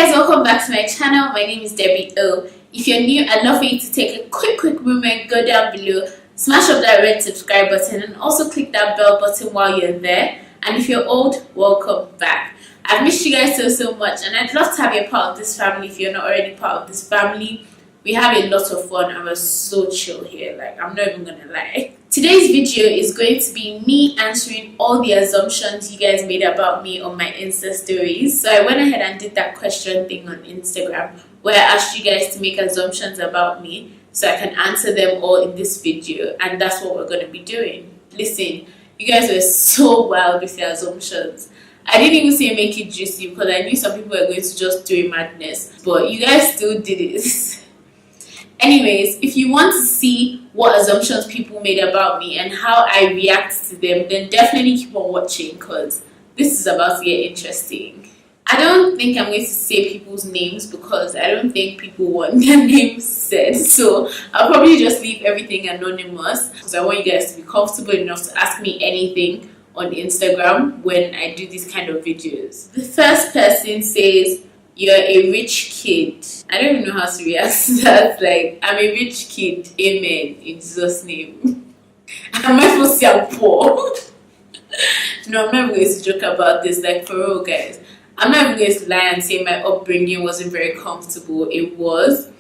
guys, welcome back to my channel. My name is Debbie O. If you're new, I'd love for you to take a quick moment, go down below, smash up that red subscribe button, and also click that bell button while you're there. And if you're old, welcome back. I've missed you guys so much, and I'd love to have you a part of this family. If you're not already part of this family, we have a lot of fun and we're so chill here, like I'm not even gonna lie. Today's video is going to be me answering all the assumptions you guys made about me on my Insta stories. So I went ahead and did that question thing on Instagram where I asked you guys to make assumptions about me so I can answer them all in this video, and that's what we're going to be doing. Listen, you guys were so wild with your assumptions. I didn't even say make it juicy because I knew some people were going to just do a madness, but you guys still did it. Anyways, if you want to see what assumptions people made about me and how I react to them, then definitely keep on watching because this is about to get interesting. I don't think I'm going to say people's names because I don't think people want their names said. So I'll probably just leave everything anonymous because I want you guys to be comfortable enough to ask me anything on Instagram when I do these kind of videos. The first person says, "You're a rich kid." I don't even know how to react to that. Like, I'm a rich kid. Amen. In Jesus' name. Am I supposed to say I'm poor? No, I'm not even going to joke about this. Like, for real, guys. I'm not even going to lie and say my upbringing wasn't very comfortable. It was.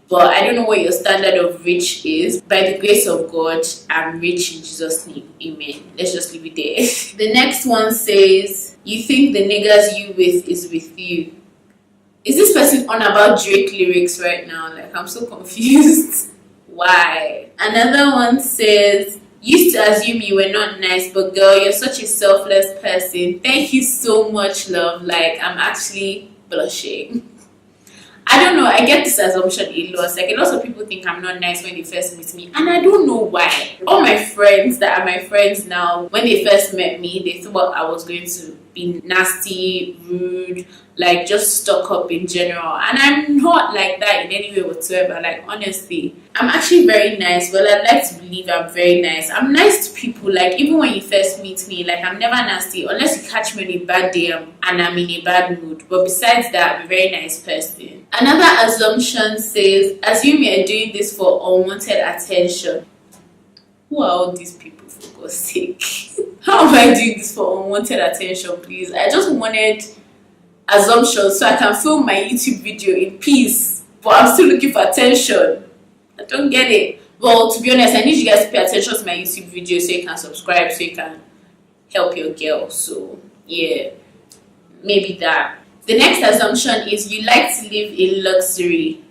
But I don't know what your standard of rich is. By the grace of God, I'm rich in Jesus' name. Amen. Let's just leave it there. The next one says, "You think the niggas you with is with you." Is this person on about Drake lyrics right now? Like, I'm so confused. Why? Another one says, "Used to assume you were not nice, but girl, you're such a selfless person. Thank you so much, love. Like, I'm actually blushing." I don't know, I get this assumption a lot. Like, a lot of people think I'm not nice when they first meet me, and I don't know why. All my friends that are my friends now, when they first met me, they thought I was going to be nasty, rude, like just stuck up in general, and I'm not like that in any way whatsoever. Like, honestly, I'm actually very nice. Well, I'd like to believe I'm very nice. I'm nice to people. Like, even when you first meet me, like, I'm never nasty unless you catch me on a bad day and I'm in a bad mood. But besides that, I'm a very nice person. Another assumption says, "Assume you're doing this for unwanted attention." Who are all these people, for God's sake? How am I doing this for unwanted attention, please? I just wanted assumptions so I can film my YouTube video in peace, but I'm still looking for attention. I don't get it. Well, to be honest, I need you guys to pay attention to my YouTube video so you can subscribe, so you can help your girl. So yeah, maybe that. The next assumption is you like to live in luxury.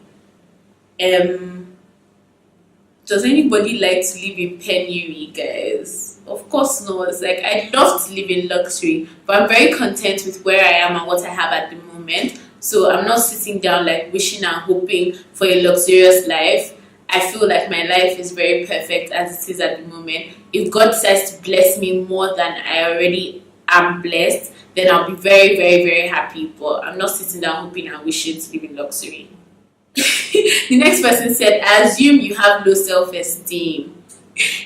Does anybody like to live in penury, guys? Of course not. It's like, I'd love to live in luxury, but I'm very content with where I am and what I have at the moment. So I'm not sitting down like wishing and hoping for a luxurious life. I feel like my life is very perfect as it is at the moment. If God decides to bless me more than I already am blessed, then I'll be very happy. But I'm not sitting down hoping and wishing to live in luxury. The next person said, "I assume you have low self-esteem."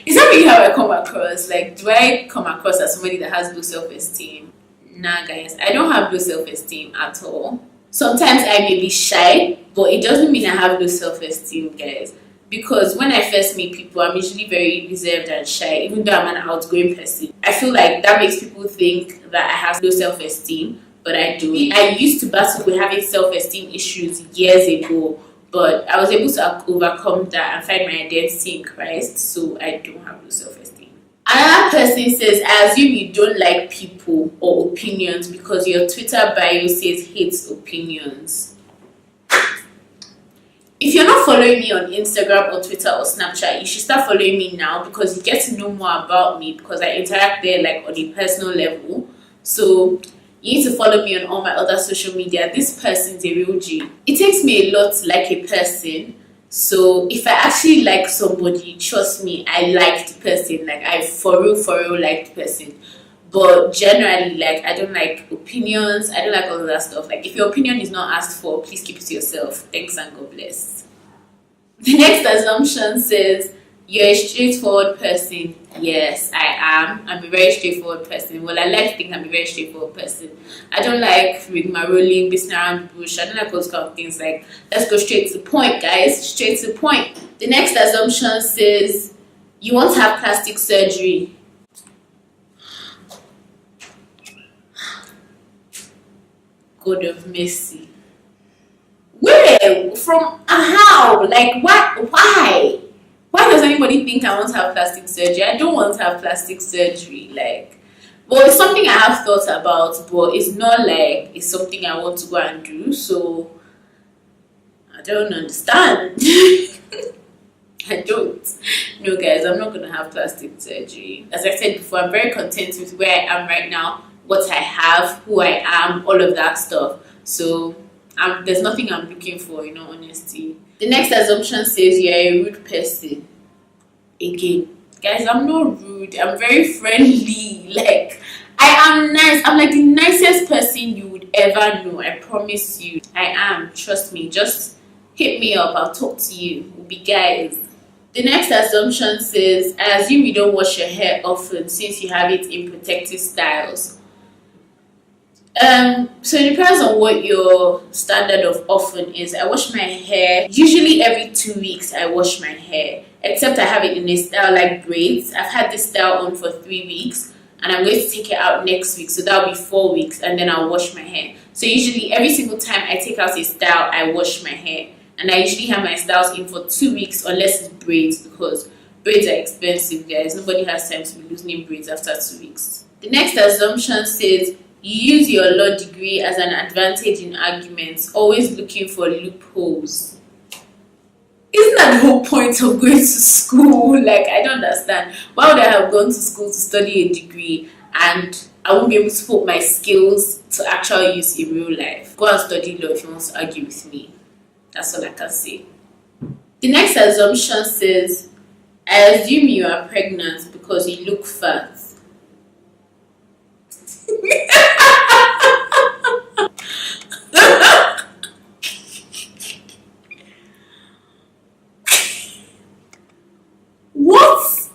Is that really how I come across? Like, do I come across as somebody that has low self-esteem? Nah, guys, I don't have low self-esteem at all. Sometimes I may be shy, but it doesn't mean I have low self-esteem, guys. Because when I first meet people, I'm usually very reserved and shy, even though I'm an outgoing person. I feel like that makes people think that I have low self-esteem, but I do. I used to battle with having self-esteem issues years ago, but I was able to overcome that and find my identity in Christ, so I don't have low self-esteem. Another person says, "I assume you don't like people or opinions because your Twitter bio says hates opinions." If you're not following me on Instagram or Twitter or Snapchat, you should start following me now because you get to know more about me because I interact there like on a personal level. So you need to follow me on all my other social media. This person's a real G. It takes me a lot to like a person. So if I actually like somebody, trust me, I like the person. Like, I for real like the person. But generally, like, I don't like opinions. I don't like all of that stuff. Like, if your opinion is not asked for, please keep it to yourself. Thanks and God bless. The next assumption says, You're a straightforward person. Yes, I am. I'm a very straightforward person. Well, I like to think I'm a very straightforward person. I don't like rigmaroling, business around the bush. I don't like those kind of things. Like, let's go straight to the point, guys. Straight to the point. The next assumption says you want to have plastic surgery. God of mercy. Where? From how? Like, what? Why? Why does anybody think I want to have plastic surgery? I don't want to have plastic surgery. Like, well, it's something I have thought about, but it's not like it's something I want to go and do. So I don't understand. I don't. No, guys, I'm not gonna have plastic surgery. As I said before, I'm very content with where I am right now, what I have, who I am, all of that stuff. So there's nothing I'm looking for, in all honesty. The next assumption says you're a rude person. Again, guys, I'm not rude. I'm very friendly. Like, I am nice. I'm like the nicest person you would ever know. I promise you. I am. Trust me. Just hit me up. I'll talk to you. We'll be guys. The next assumption says, I assume you don't wash your hair often since you have it in protective styles. So it depends on what your standard of often is. I wash my hair usually every 2 weeks. I wash my hair, except I have it in a style like braids. I've had this style on for 3 weeks, and I'm going to take it out next week, so that'll be 4 weeks, and then I'll wash my hair. So usually every single time I take out a style, I wash my hair, and I usually have my styles in for 2 weeks unless it's braids, because braids are expensive, guys. Nobody has time to be losing braids after 2 weeks. The next assumption says you use your law degree as an advantage in arguments, always looking for loopholes. Isn't that the whole point of going to school? Like, I don't understand. Why would I have gone to school to study a degree and I won't be able to put my skills to actual use in real life? Go and study law if you want to argue with me. That's all I can say. The next assumption says, I assume you are pregnant because you look fat. What?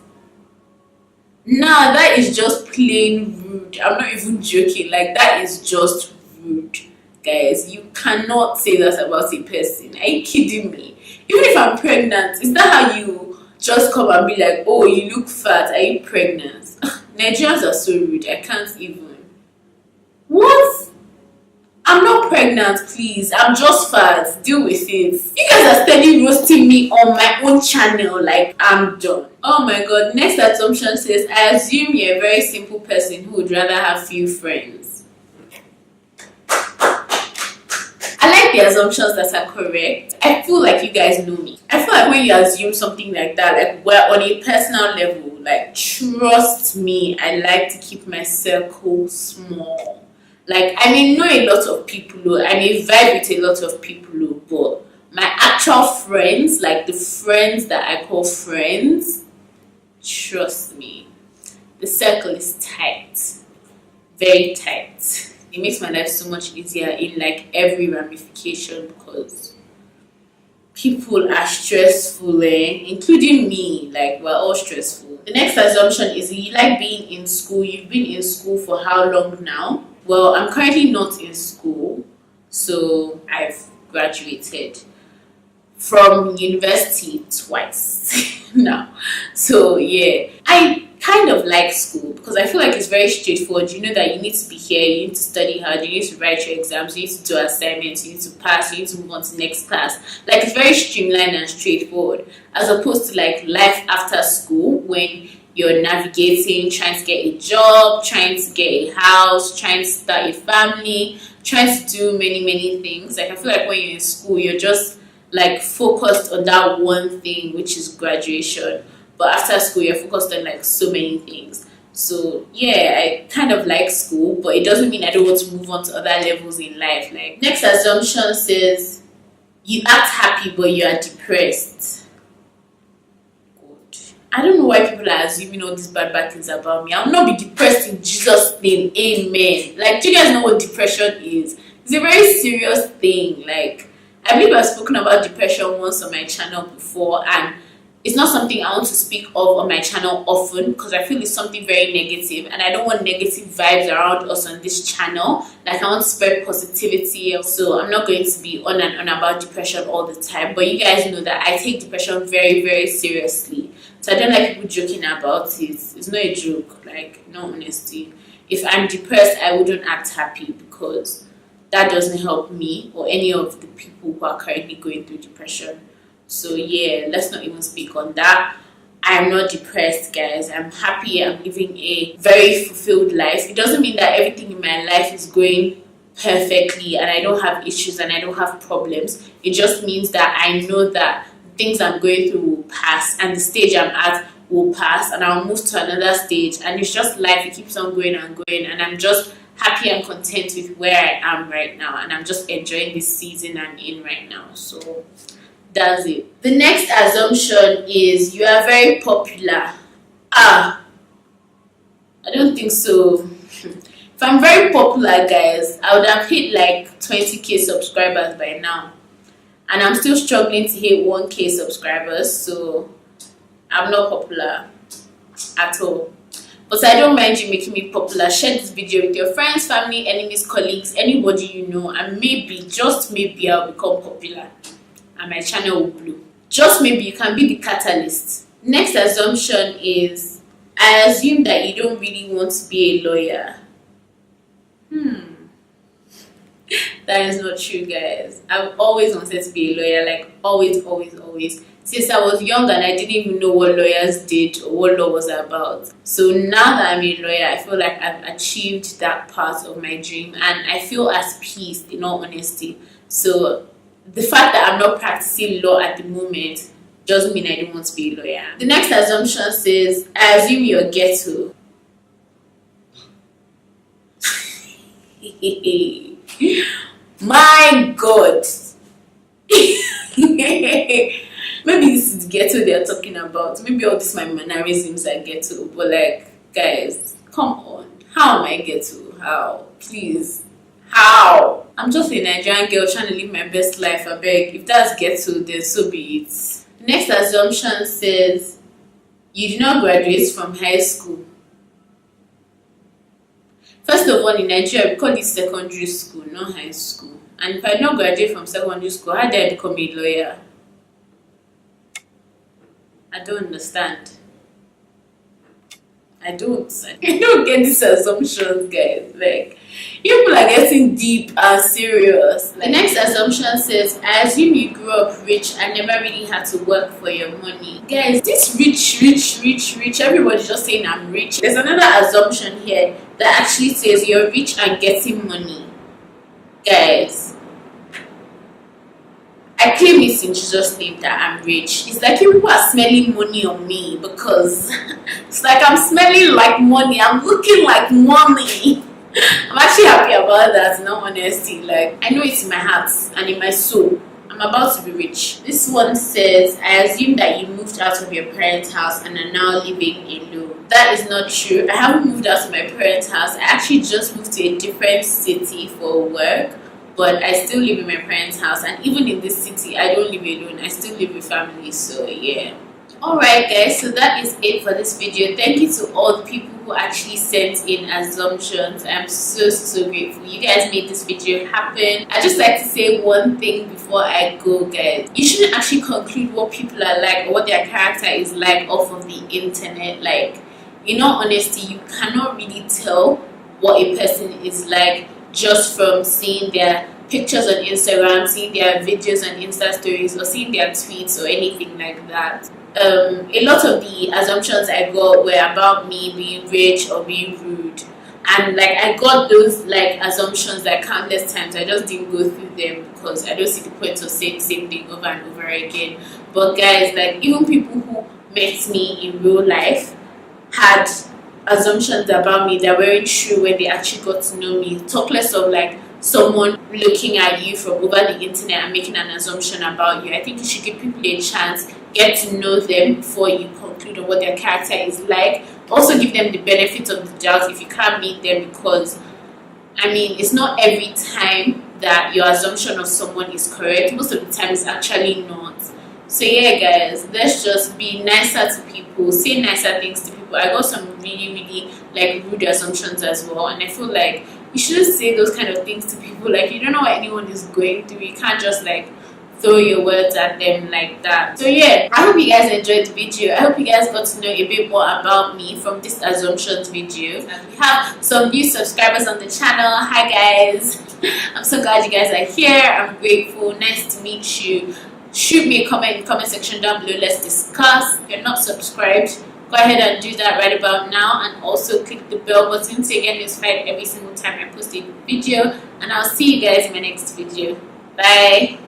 Nah, that is just plain rude. I'm not even joking. Like, that is just rude, guys. You cannot say that about a person. Are you kidding me? Even if I'm pregnant, is that how you just come and be like, oh, you look fat, are you pregnant? Nigerians are so rude. I can't even. What? I'm not pregnant, please. I'm just fat. Deal with it. You guys are steady roasting me on my own channel. Like, I'm done. Oh my god. Next assumption says, I assume you're a very simple person who would rather have few friends. I like the assumptions that are correct. I feel like you guys know me. I feel like when you assume something like that, like, we're on a personal level, like, trust me, I like to keep my circle small. Like, I may know a lot of people, I may vibe with a lot of people, but my actual friends, like the friends that I call friends, trust me, the circle is tight, very tight. It makes my life so much easier in like every ramification, because people are stressful, including me. Like, we're all stressful. The next assumption is you like being in school. You've been in school for how long now? Well, I'm currently not in school, so I've graduated from university twice now. So yeah, I kind of like school because I feel like it's very straightforward. You know that you need to be here, you need to study hard, you need to write your exams, you need to do assignments, you need to pass, you need to move on to the next class. Like, it's very streamlined and straightforward, as opposed to like life after school, when you're navigating, trying to get a job, trying to get a house, trying to start a family, trying to do many things. Like, I feel like when you're in school, you're just like focused on that one thing, which is graduation. But after school, you're focused on like so many things. So yeah, I kind of like school, but it doesn't mean I don't want to move on to other levels in life. Like, next assumption says you act happy but you are depressed. I don't know why people are assuming all these bad things about me. I will not be depressed in Jesus' name. Amen. Like, do you guys know what depression is? It's a very serious thing. Like, I believe I've spoken about depression once on my channel before, and it's not something I want to speak of on my channel often, because I feel it's something very negative and I don't want negative vibes around us on this channel. Like, I want to spread positivity, so I'm not going to be on and on about depression all the time. But you guys know that I take depression very, very seriously, so I don't like people joking about it. It's not a joke, like, no honesty. If I'm depressed, I wouldn't act happy, because that doesn't help me or any of the people who are currently going through depression. So yeah, let's not even speak on that. I'm not depressed, guys. I'm happy. I'm living a very fulfilled life. It doesn't mean that everything in my life is going perfectly and I don't have issues and I don't have problems. It just means that I know that things I'm going through will pass, and the stage I'm at will pass, and I'll move to another stage. And it's just life. It keeps on going and going, and I'm just happy and content with where I am right now, and I'm just enjoying this season I'm in right now. So that's it. The next assumption is you are very popular. I don't think so. If I'm very popular, guys, I would have hit like 20k subscribers by now, and I'm still struggling to hit 1k subscribers, so I'm not popular at all. But I don't mind you making me popular. Share this video with your friends, family, enemies, colleagues, anybody you know, and maybe, just maybe, I'll become popular and my channel will blow. Just maybe you can be the catalyst. Next assumption is, I assume that you don't really want to be a lawyer. That is not true, guys. I've always wanted to be a lawyer, like always, always, always. Since I was young and I didn't even know what lawyers did or what law was about. So now that I'm a lawyer, I feel like I've achieved that part of my dream, and I feel at peace, in all honesty. So the fact that I'm not practicing law at the moment doesn't mean I don't want to be a lawyer. The next assumption says, I assume you're ghetto. My God. Maybe this is ghetto they're talking about. Maybe all this my mannerisms are ghetto. But like, guys, come on. How am I ghetto? How? Please. How? I'm just a Nigerian girl trying to live my best life. I beg. If that's ghetto, then so be it. The next assumption says you did not graduate from high school. First of all, in Nigeria, we call it secondary school, not high school. And if I don't graduate from secondary school, how did I become a lawyer? I don't understand. I don't get these assumptions, guys. Like, you people are getting deep and serious. The next assumption says, I assume you grew up rich and never really had to work for your money. Guys, this rich, everybody's just saying I'm rich. There's another assumption here that actually says you're rich and getting money. Guys, I claim it in Jesus' name that I'm rich. It's like you people are smelling money on me, because it's like I'm smelling like money. I'm looking like money. I'm actually happy about that, in all honesty. Like, I know it's in my heart and in my soul. I'm about to be rich. This one says, I assume that you moved out of your parents' house and are now living alone. That is not true. I haven't moved out of my parents' house. I actually just moved to a different city for work. But I still live in my parents' house, and even in this city, I don't live alone. I still live with family, so yeah. Alright guys, so that is it for this video. Thank you to all the people who actually sent in assumptions. I'm so grateful. You guys made this video happen. I just like to say one thing before I go, guys. You shouldn't actually conclude what people are like or what their character is like off of the internet. Like, in all honesty, you cannot really tell what a person is like just from seeing their pictures on Instagram, seeing their videos on Insta stories, or seeing their tweets or anything like that. A lot of the assumptions I got were about me being rich or being rude, and like I got those like assumptions like countless times. I just didn't go through them because I don't see the point of saying the same thing over and over again. But guys, like even people who met me in real life had assumptions about me that weren't true when they actually got to know me. Talk less of like someone looking at you from over the internet and making an assumption about you. I think you should give people a chance, get to know them before you conclude on what their character is like. Also give them the benefit of the doubt if you can't meet them, because I mean, it's not every time that your assumption of someone is correct. Most of the time it's actually not. So yeah, guys, let's just be nicer to people, say nicer things to people. I got some really like rude assumptions as well, and I feel like you shouldn't say those kind of things to people. Like, you don't know what anyone is going through. You can't just like throw your words at them like that. So yeah, I hope you guys enjoyed the video. I hope you guys got to know a bit more about me from this assumptions video. And we have some new subscribers on the channel. Hi guys. I'm so glad you guys are here. I'm grateful. Nice to meet you. Shoot me a comment in the comment section down below. Let's discuss. If you're not subscribed, go ahead and do that right about now, and also click the bell button so you get notified every single time I post a video. And I'll see you guys in my next video. Bye.